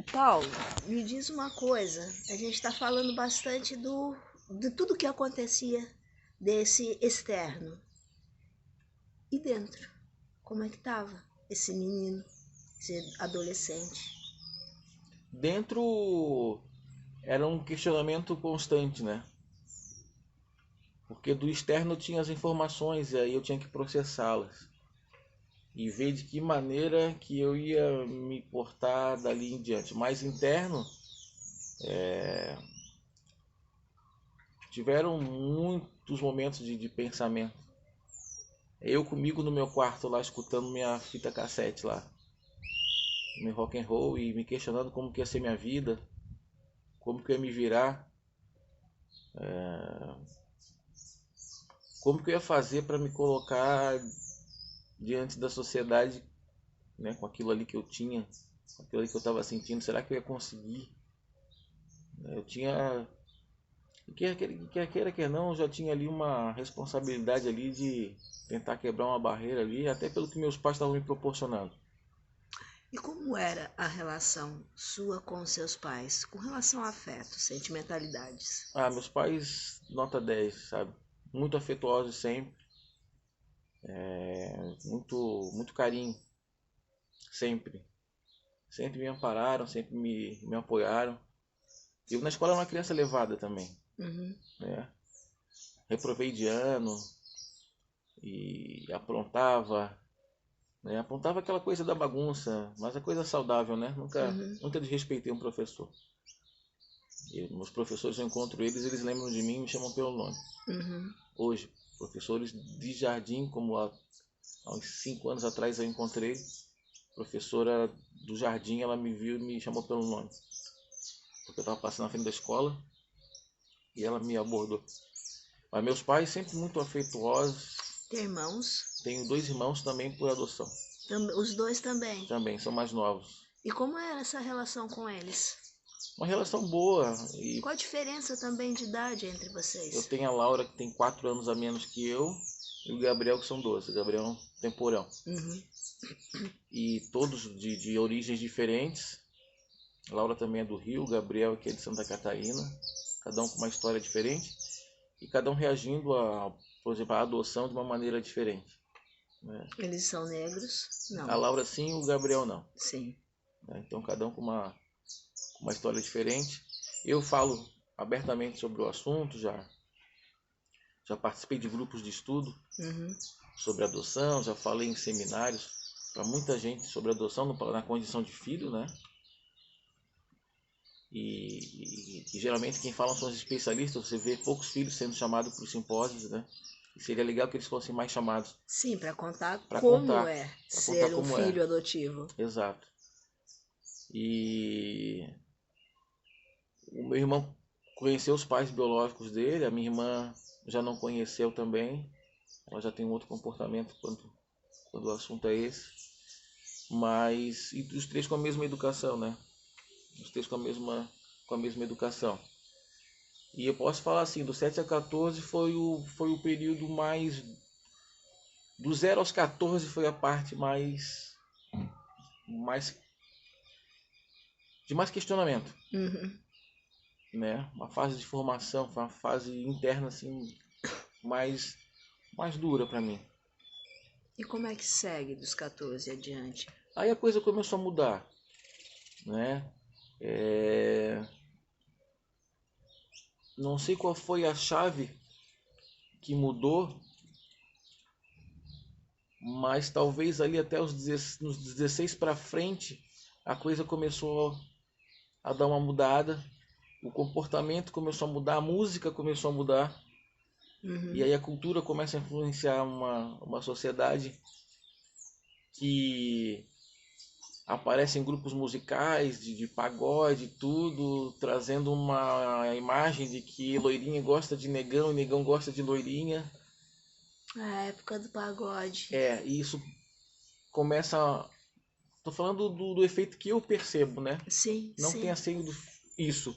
Paulo, me diz uma coisa. A gente está falando bastante de tudo que acontecia desse externo. E dentro? Como é que estava esse menino, esse adolescente? Dentro era um questionamento constante, né? Porque do externo tinha as informações e aí eu tinha que processá-las e ver de que maneira que eu ia me portar dali em diante. Mas interno, tiveram muitos momentos de pensamento. Eu comigo no meu quarto lá, escutando minha fita cassete lá, meu rock and roll, e me questionando como que ia ser minha vida, como que eu ia me virar, como que eu ia fazer para me colocar diante da sociedade, né, com aquilo ali que eu tinha, com aquilo ali que eu estava sentindo. Será que eu ia conseguir? Eu tinha, quer queira, quer não, eu já tinha ali uma responsabilidade ali de tentar quebrar uma barreira ali, até pelo que meus pais estavam me proporcionando. E como era a relação sua com seus pais, com relação a afeto, sentimentalidades? Ah, meus pais, nota 10, sabe? Muito afetuosos sempre, muito carinho, sempre. Sempre me ampararam, sempre me apoiaram. Eu na escola era uma criança levada também, Uhum. né? Reprovei de ano e aprontava, né? Aprontava aquela coisa da bagunça, mas a coisa saudável, né? Uhum. Nunca desrespeitei um professor. E meus professores, eu encontro eles, eles lembram de mim e me chamam pelo nome. Uhum. Hoje, professores de jardim, como há uns 5 anos atrás eu encontrei, professora do jardim, ela me viu e me chamou pelo nome. Porque eu estava passando na frente da escola e ela me abordou. Mas meus pais sempre muito afetuosos. Ter irmãos? Tenho 2 irmãos também por adoção. Os dois também. Também são mais novos. E como era essa relação com eles? Uma relação boa. E Qual a diferença também de idade entre eu vocês? tenho a Laura que tem 4 anos a menos que eu. E o Gabriel que são 12. O Gabriel é um temporão. Uhum. E todos de origens diferentes. A Laura também é do Rio, o Gabriel que é de Santa Catarina. Cada um com uma história diferente. E cada um reagindo a, por exemplo, a adoção de uma maneira diferente, né? Eles são negros? A Não. Laura sim, o Gabriel não, Sim. né? Então cada um com uma história diferente. Eu falo abertamente sobre o assunto, já participei de grupos de estudo Uhum. sobre adoção, já falei em seminários para muita gente sobre adoção na condição de filho, né? E geralmente quem fala são os especialistas. Você vê poucos filhos sendo chamados para os simpósios, né? E seria legal que eles fossem mais chamados Sim, para contar para como contar, é para contar ser um como é. filho adotivo. Exato. E o meu irmão conheceu os pais biológicos dele, a minha irmã já não conheceu também. Ela já tem um outro comportamento quando o assunto é esse. Mas e os três com a mesma educação, né? Os três com a mesma educação. E eu posso falar assim, do 7 a 14 foi o período mais. Do 0 aos 14 foi a parte mais de mais questionamento, Uhum. né? Uma fase de formação, uma fase interna assim mais dura para mim. E como é que segue dos 14 adiante? Aí a coisa começou a mudar, né? É... Não sei qual foi a chave que mudou, mas talvez ali até nos 16 para frente a coisa começou a dar uma mudada, o comportamento começou a mudar, a música começou a mudar, e Uhum. aí a cultura começa a influenciar uma sociedade que aparecem grupos musicais de pagode e tudo, trazendo uma imagem de que loirinha gosta de negão e negão gosta de loirinha. A época do pagode. E isso começa. Tô falando do efeito que eu percebo, né? Sim, Não que tenha sim. sido isso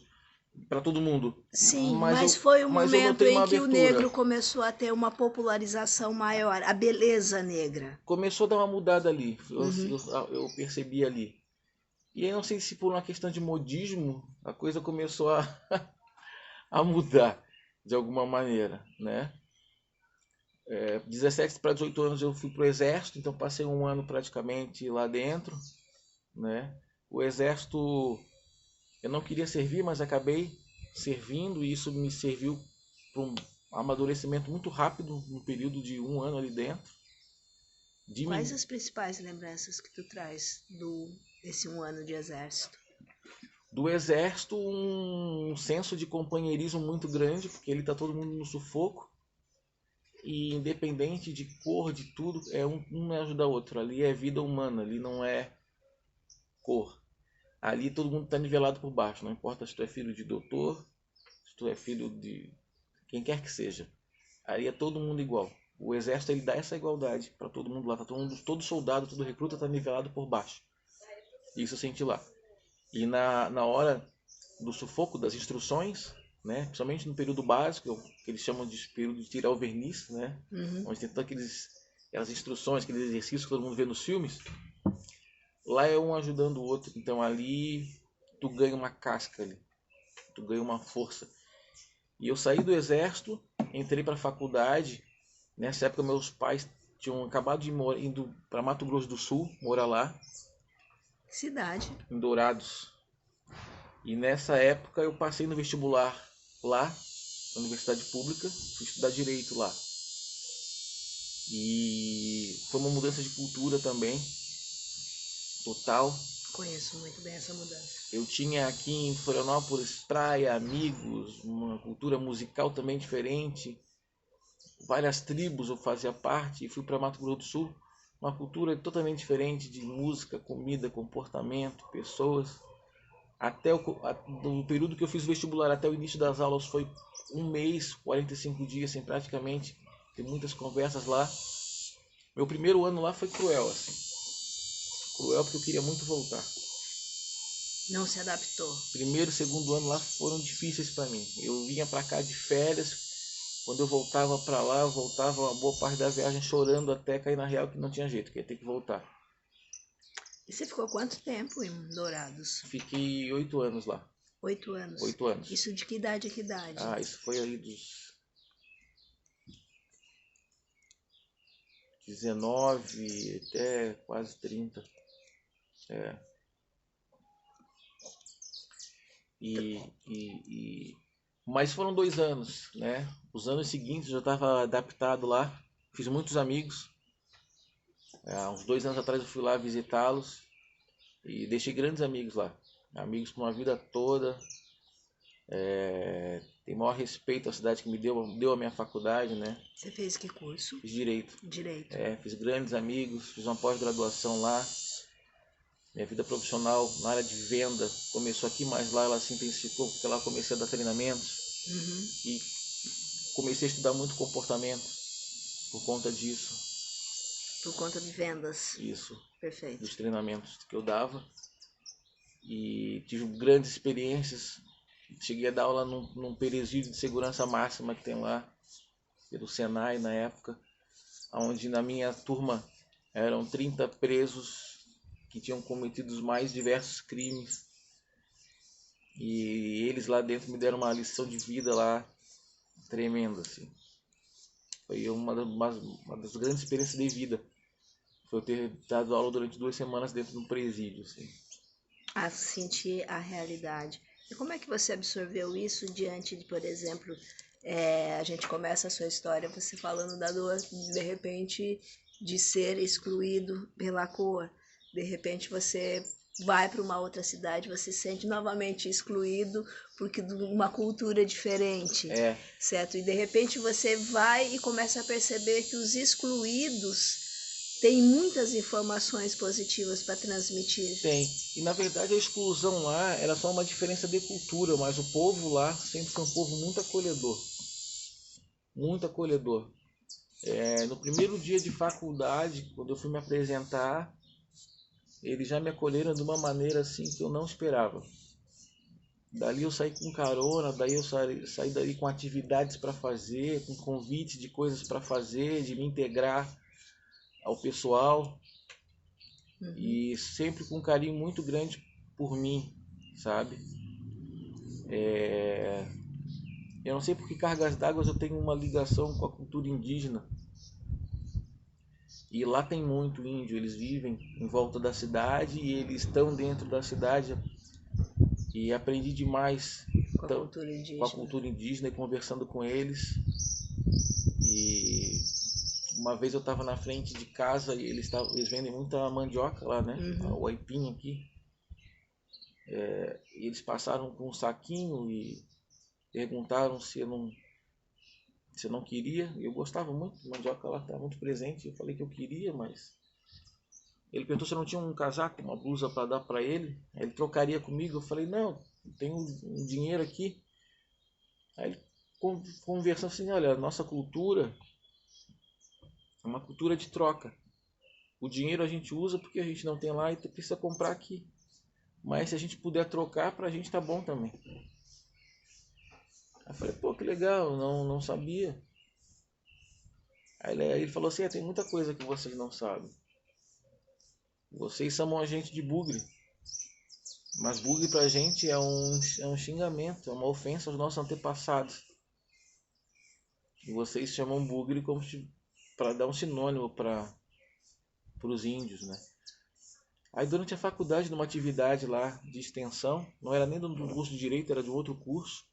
para todo mundo, Sim, mas mas foi o eu momento notei em uma que o abertura. negro começou a ter uma popularização maior, a beleza negra. Começou a dar uma mudada ali, Uhum. eu percebi ali. E aí não sei se por uma questão de modismo, a coisa começou a mudar de alguma maneira, né? 17 para 18 anos eu fui pro exército, então passei um ano praticamente lá dentro, né? O exército eu não queria servir, mas acabei servindo e isso me serviu para um amadurecimento muito rápido no período de um ano ali dentro. Quais as principais lembranças que tu traz desse um ano de exército? Do exército, um senso de companheirismo muito grande, porque ele tá todo mundo no sufoco. E independente de cor, de tudo, um ajuda o outro. Ali é vida humana, ali não é cor. Ali todo mundo está nivelado por baixo, não importa se tu é filho de doutor, se tu é filho de quem quer que seja. Ali é todo mundo igual. O exército ele dá essa igualdade para todo mundo lá. Tá todo soldado, todo recruta está nivelado por baixo. Isso eu senti lá. E na hora do sufoco, das instruções, né, principalmente no período básico, que eles chamam de período de tirar o verniz, né, onde tem todas aquelas instruções, aqueles exercícios que todo mundo vê nos filmes, lá é um ajudando o outro. Então ali tu ganha uma casca ali, tu ganha uma força. E eu saí do exército, entrei para a faculdade. Nessa época meus pais tinham acabado de indo para Mato Grosso do Sul, morar lá. Cidade? Em Dourados. E nessa época eu passei no vestibular lá, na Universidade Pública, fui estudar Direito lá. E foi uma mudança de cultura também, total. Conheço muito bem essa mudança. Eu tinha aqui em Florianópolis praia, amigos, uma cultura musical também diferente. Várias tribos eu fazia parte e fui para Mato Grosso do Sul. Uma cultura totalmente diferente de música, comida, comportamento, pessoas. Do período que eu fiz o vestibular até o início das aulas foi um mês, 45 dias sem praticamente ter muitas conversas lá. Meu primeiro ano lá foi cruel, assim. Cruel porque eu queria muito voltar. Não se adaptou. Primeiro e segundo ano lá foram difíceis para mim. Eu vinha para cá de férias. Quando eu voltava para lá, eu voltava uma boa parte da viagem chorando até cair na real que não tinha jeito, que ia ter que voltar. E você ficou quanto tempo em Dourados? Fiquei 8 anos lá. 8 anos? 8 anos. Isso de que idade a que idade? Isso foi aí dos 19 até quase 30. Mas foram 2 anos, né? Os anos seguintes eu já estava adaptado lá, fiz muitos amigos. Uns 2 anos atrás eu fui lá visitá-los e deixei grandes amigos lá. Amigos por uma vida toda. Tenho maior respeito à cidade que me deu a minha faculdade, né? Você fez que curso? Fiz Direito. Direito. Fiz grandes amigos, fiz uma pós-graduação lá. Minha vida profissional na área de venda começou aqui, mas lá ela se intensificou porque lá eu comecei a dar treinamentos. E comecei a estudar muito comportamento por conta disso. Por conta de vendas? Isso. Perfeito. Dos treinamentos que eu dava. E tive grandes experiências. Cheguei a dar aula num presídio de segurança máxima que tem lá, pelo Senai na época, onde na minha turma eram 30 presos que tinham cometido os mais diversos crimes. E eles lá dentro me deram uma lição de vida lá tremenda, assim. Foi uma das grandes experiências de vida. Foi eu ter dado aula durante 2 semanas dentro de um presídio, assim. A sentir a realidade. E como é que você absorveu isso diante de, por exemplo, a gente começa a sua história você falando da dor, de repente, de ser excluído pela cor. De repente você vai para uma outra cidade, você se sente novamente excluído porque de uma cultura diferente, certo? E de repente você vai e começa a perceber que os excluídos têm muitas informações positivas para transmitir. Tem. E na verdade a exclusão lá era só uma diferença de cultura, mas o povo lá sempre foi um povo muito acolhedor. Muito acolhedor. No primeiro dia de faculdade, quando eu fui me apresentar, eles já me acolheram de uma maneira assim que eu não esperava. Dali eu saí com carona, daí eu saí dali com atividades para fazer, com convites de coisas para fazer, de me integrar ao pessoal. E sempre com um carinho muito grande por mim, sabe? Eu não sei por que cargas d'água eu tenho uma ligação com a cultura indígena. E lá tem muito índio, eles vivem em volta da cidade e eles estão dentro da cidade. E aprendi demais Com a cultura indígena e conversando com eles. E uma vez eu estava na frente de casa e eles vendem muita mandioca lá, né? O aipim aqui. E eles passaram com um saquinho e perguntaram se eu não queria. Eu gostava muito, mandioca lá está muito presente. Eu falei que eu queria, mas ele perguntou se eu não tinha um casaco, uma blusa para dar para ele. Aí ele trocaria comigo. Eu falei, não, tenho um dinheiro aqui. Aí ele conversando assim, olha, a nossa cultura é uma cultura de troca. O dinheiro a gente usa porque a gente não tem lá e precisa comprar aqui. Mas se a gente puder trocar, pra gente tá bom também. Aí eu falei, pô, que legal, não sabia. Aí ele falou assim, tem muita coisa que vocês não sabem. Vocês chamam a gente de bugre. Mas bugre pra gente é um xingamento, é uma ofensa aos nossos antepassados. E vocês chamam bugre como para dar um sinônimo para os índios, né? Aí durante a faculdade, numa atividade lá de extensão, não era nem do curso de Direito, era de outro curso,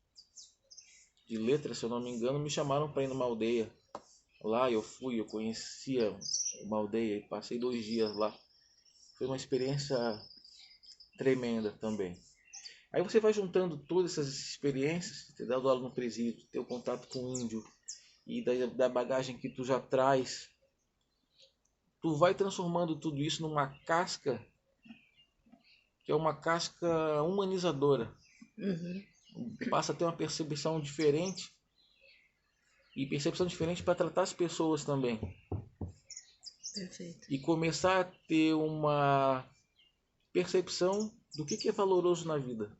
de Letras, se eu não me engano, me chamaram para ir numa aldeia. Lá eu conhecia uma aldeia e passei 2 dias lá. Foi uma experiência tremenda também. Aí você vai juntando todas essas experiências, ter dado aula no presídio, ter o contato com o índio e da bagagem que tu já traz, tu vai transformando tudo isso numa casca, que é uma casca humanizadora. Passa a ter uma percepção diferente, e percepção diferente para tratar as pessoas também. Perfeito. E começar a ter uma percepção do que é valoroso na vida.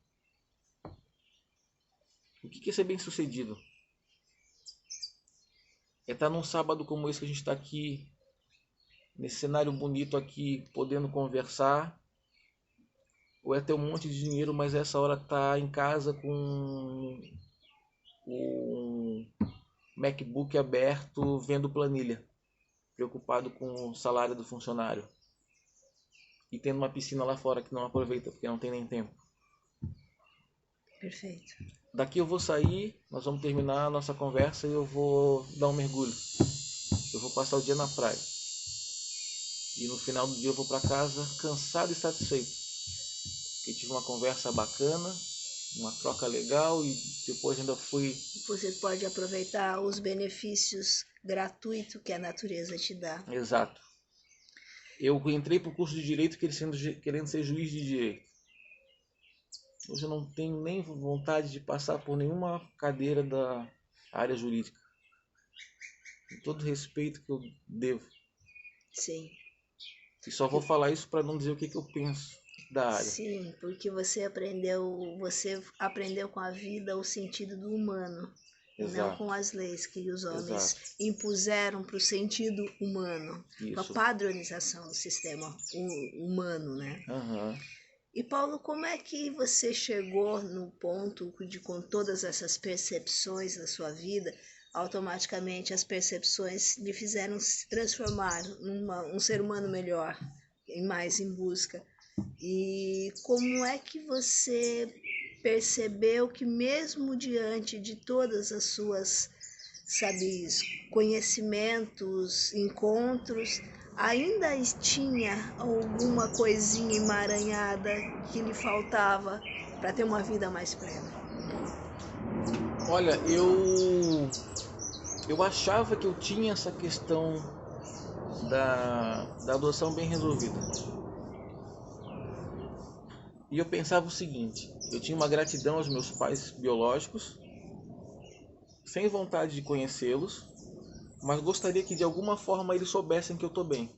O que é ser bem sucedido. É estar num sábado como esse que a gente está aqui, nesse cenário bonito aqui, podendo conversar. Ou é ter um monte de dinheiro, mas essa hora tá em casa com um MacBook aberto, vendo planilha, preocupado com o salário do funcionário. E tendo uma piscina lá fora que não aproveita, porque não tem nem tempo. Perfeito. Daqui eu vou sair, nós vamos terminar a nossa conversa e eu vou dar um mergulho. Eu vou passar o dia na praia. E no final do dia eu vou para casa cansado e satisfeito. Porque tive uma conversa bacana, uma troca legal e depois ainda fui... Você pode aproveitar os benefícios gratuitos que a natureza te dá. Exato. Eu entrei para o curso de Direito querendo ser juiz de Direito. Hoje eu não tenho nem vontade de passar por nenhuma cadeira da área jurídica. Com todo o respeito que eu devo. Sim. E só vou falar isso para não dizer o que eu penso da área. Sim, porque você aprendeu com a vida o sentido do humano. Exato. Não com as leis que os homens impuseram para o sentido humano. Para a padronização do sistema humano, né? E Paulo, como é que você chegou no ponto de, com todas essas percepções da sua vida, automaticamente as percepções lhe fizeram se transformar um ser humano melhor, mais em busca? E como é que você percebeu que mesmo diante de todas as suas, conhecimentos, encontros, ainda tinha alguma coisinha emaranhada que lhe faltava para ter uma vida mais plena? Olha, eu achava que eu tinha essa questão da adoção bem resolvida. E eu pensava o seguinte, eu tinha uma gratidão aos meus pais biológicos, sem vontade de conhecê-los, mas gostaria que de alguma forma eles soubessem que eu estou bem.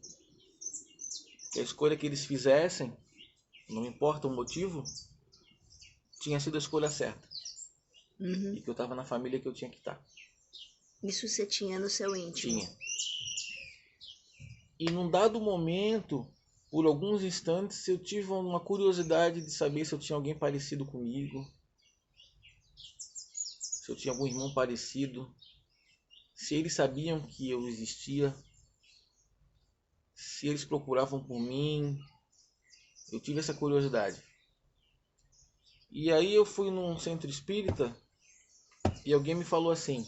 Que a escolha que eles fizessem, não importa o motivo, tinha sido a escolha certa. E que eu estava na família que eu tinha que estar. Isso você tinha no seu íntimo? Tinha. E num dado momento, por alguns instantes eu tive uma curiosidade de saber se eu tinha alguém parecido comigo, se eu tinha algum irmão parecido, se eles sabiam que eu existia, se eles procuravam por mim. Eu tive essa curiosidade. E aí eu fui num centro espírita e alguém me falou assim: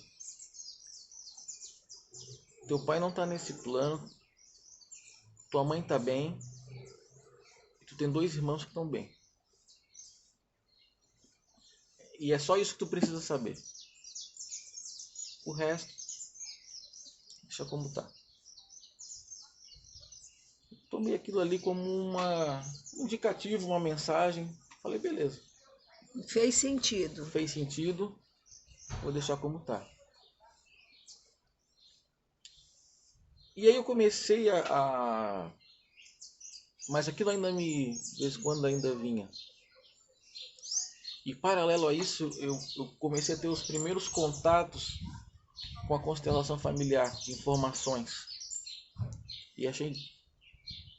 teu pai não está nesse plano, tua mãe está bem, e tu tem 2 irmãos que estão bem. E é só isso que tu precisa saber. O resto, deixa como tá. Tomei aquilo ali como um indicativo, uma mensagem. Falei, beleza. Fez sentido. Fez sentido, vou deixar como tá. E aí eu comecei mas aquilo ainda de vez em quando ainda vinha. E paralelo a isso, eu comecei a ter os primeiros contatos com a constelação familiar, de informações. E achei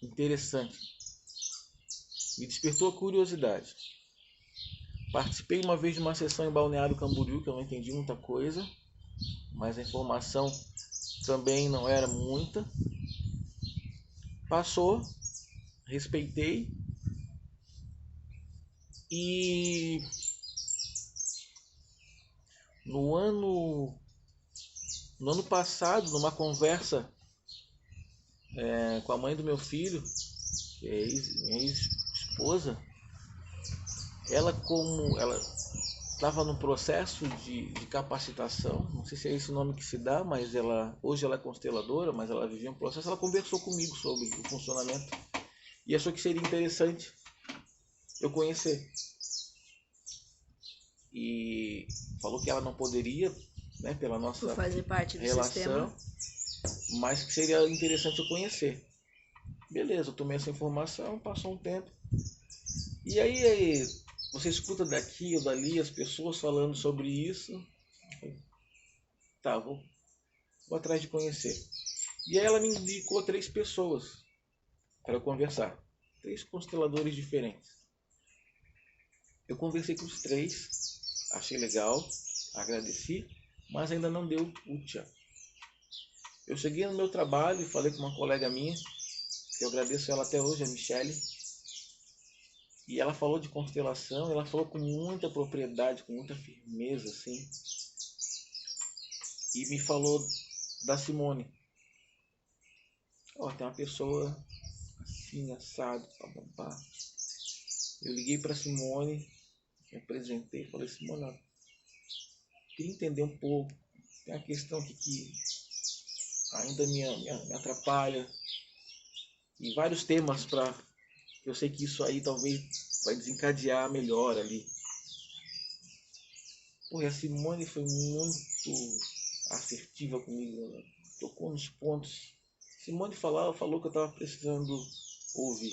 interessante. Me despertou a curiosidade. Participei uma vez de uma sessão em Balneário Camboriú, que eu não entendi muita coisa, mas a informação também não era muita. Passou, respeitei e no ano passado, numa conversa com a mãe do meu filho, que é minha ex-esposa, ela estava no processo de capacitação, não sei se é esse o nome que se dá, mas hoje ela é consteladora, mas ela vivia um processo, ela conversou comigo sobre o funcionamento e achou que seria interessante eu conhecer. E falou que ela não poderia, né, pela nossa Por fazer parte do relação, sistema, mas que seria interessante eu conhecer. Beleza, eu tomei essa informação, passou um tempo. E aí você escuta daqui ou dali as pessoas falando sobre isso. Tá, vou atrás de conhecer. E aí ela me indicou 3 pessoas para eu conversar. 3 consteladores diferentes. Eu conversei com os 3, achei legal, agradeci, mas ainda não deu o tchan. Eu cheguei no meu trabalho e falei com uma colega minha, que eu agradeço ela até hoje, a Michele, e ela falou de constelação, ela falou com muita propriedade, com muita firmeza, assim, e me falou da Simone. Ó, tem uma pessoa assim, assado, papapá. Eu liguei para Simone, me apresentei, falei, Simone, ó, queria entender um pouco, tem uma questão aqui que ainda me atrapalha, e vários temas para... Eu sei que isso aí talvez vai desencadear melhor ali. Pô, e a Simone foi muito assertiva comigo, ela tocou nos pontos. Simone falou que eu estava precisando ouvir.